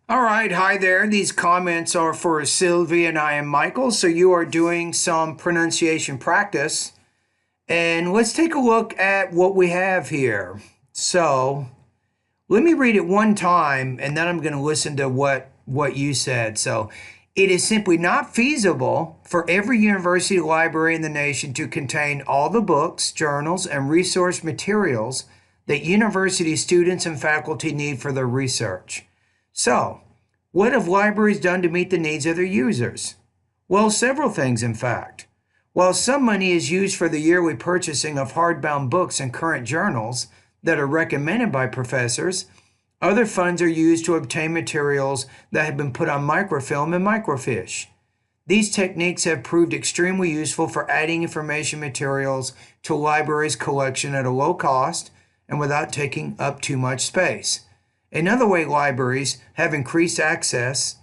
All right, hi there. These comments are for Sylvie and I am Michael. So you are doing some pronunciation practice. And let's take a look at what we have here. So let me read it one time and then I'm going to listen to what you said. So it is simply not feasible for every university library in the nation to contain all the books, journals, and resource materials that university students and faculty need for their research. So, what have libraries done to meet the needs of their users? Well, several things, in fact. While some money is used for the yearly purchasing of hardbound books and current journals that are recommended by professors, other funds are used to obtain materials that have been put on microfilm and microfiche. These techniques have proved extremely useful for adding information materials to a library's collection at a low cost and without taking up too much space. Another way libraries have increased access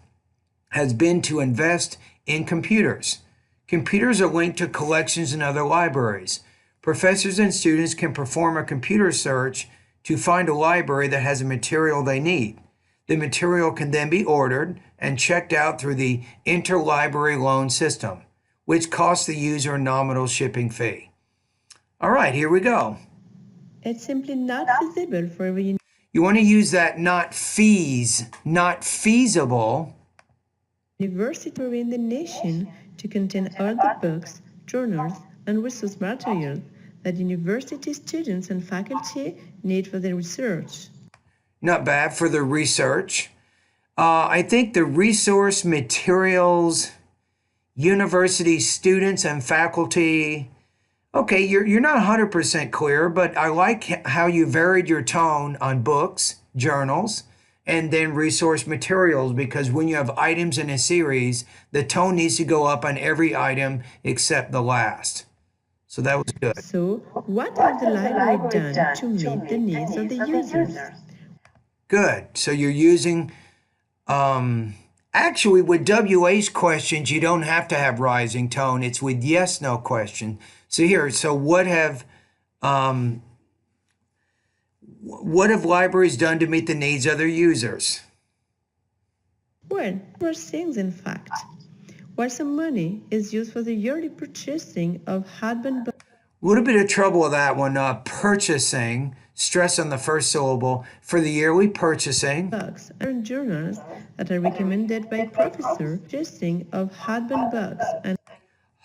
has been to invest in computers. Computers are linked to collections in other libraries. Professors and students can perform a computer search to find a library that has a material they need. The material can then be ordered and checked out through the interlibrary loan system, which costs the user a nominal shipping fee. All right, here we go. It's simply not feasible for every You want to use that not feasible. university in the nation to contain all the books, journals, and resource materials that university students and faculty need for their research. Not bad for the research. I think the resource materials, university students and faculty. Okay, you're not 100% clear, but I like how you varied your tone on books, journals, and then resource materials, because when you have items in a series, the tone needs to go up on every item except the last. So that was good. So, what has the library done to meet the needs of the users? Good. So you're using, actually with WH questions, you don't have to have rising tone. It's with yes, no question. So here, so what have libraries done to meet the needs of their users? Well, there are things in fact. While some money is used for the yearly purchasing of hardbound books, A little bit of trouble with that one. Purchasing, stress on the first syllable, for the yearly purchasing. and journals that are recommended by professor, purchasing of hardbound books and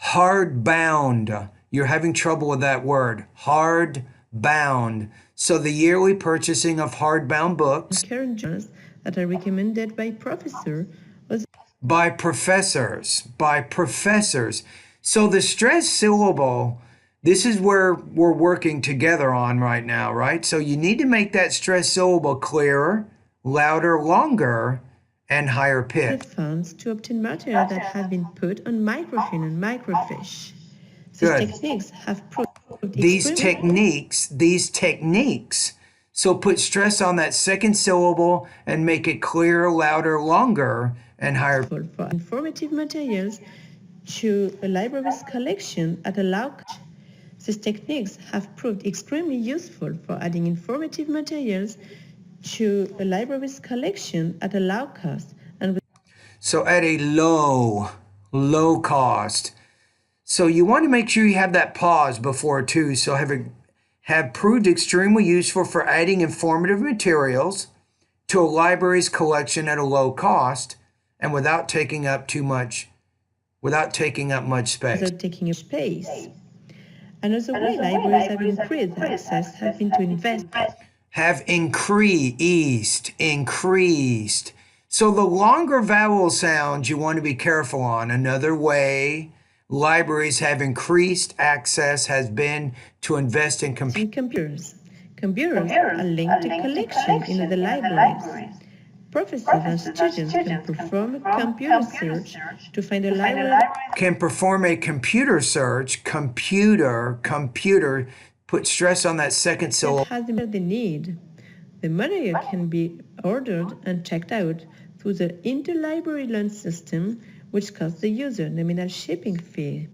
Hardbound. You're having trouble with that word. Hardbound. So the yearly purchasing of hardbound books current journals that are recommended by professor was by professors. So the stress syllable, this is where we're working together on right now, right? So you need to make that stress syllable clearer, louder, longer, and higher pitch. funds to obtain material that have been put on microfilm and microfiche. Good. These techniques have proved These techniques. So put stress on that second syllable and make it clearer, louder, longer, and higher. for informative materials to a library's collection at a low cost. These techniques have proved extremely useful for adding informative materials to a library's collection at a low cost and So at a low cost. So you want to make sure you have that pause before too. So have proved extremely useful for adding informative materials to a library's collection at a low cost and without taking up much space. without taking up space. Another way libraries have increased access has been to invest. Have increased. So the longer vowel sounds you want to be careful on. Another way libraries have increased access has been to invest in computers. Computers are linked to collections in the libraries. Professors and students can perform a computer search to find a library. Can perform a computer search. Computer. Put stress on that second syllable. Has the need. The material can be ordered and checked out through the interlibrary loan system, which costs the user nominal shipping fee.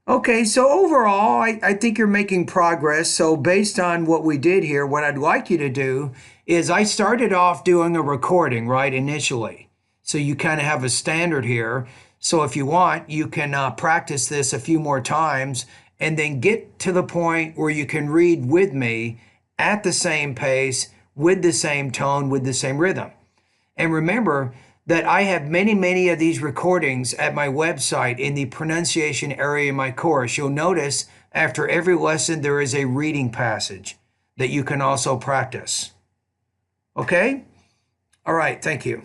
Okay, so overall, I think you're making progress. So, based on what we did here, what I'd like you to do is I started off doing a recording, right, initially. So, you kind of have a standard here. So, if you want, you can practice this a few more times and then get to the point where you can read with me at the same pace, with the same tone, with the same rhythm. And remember that I have many, many of these recordings at my website in the pronunciation area of my course. You'll notice after every lesson there is a reading passage that you can also practice. Okay? All right, thank you.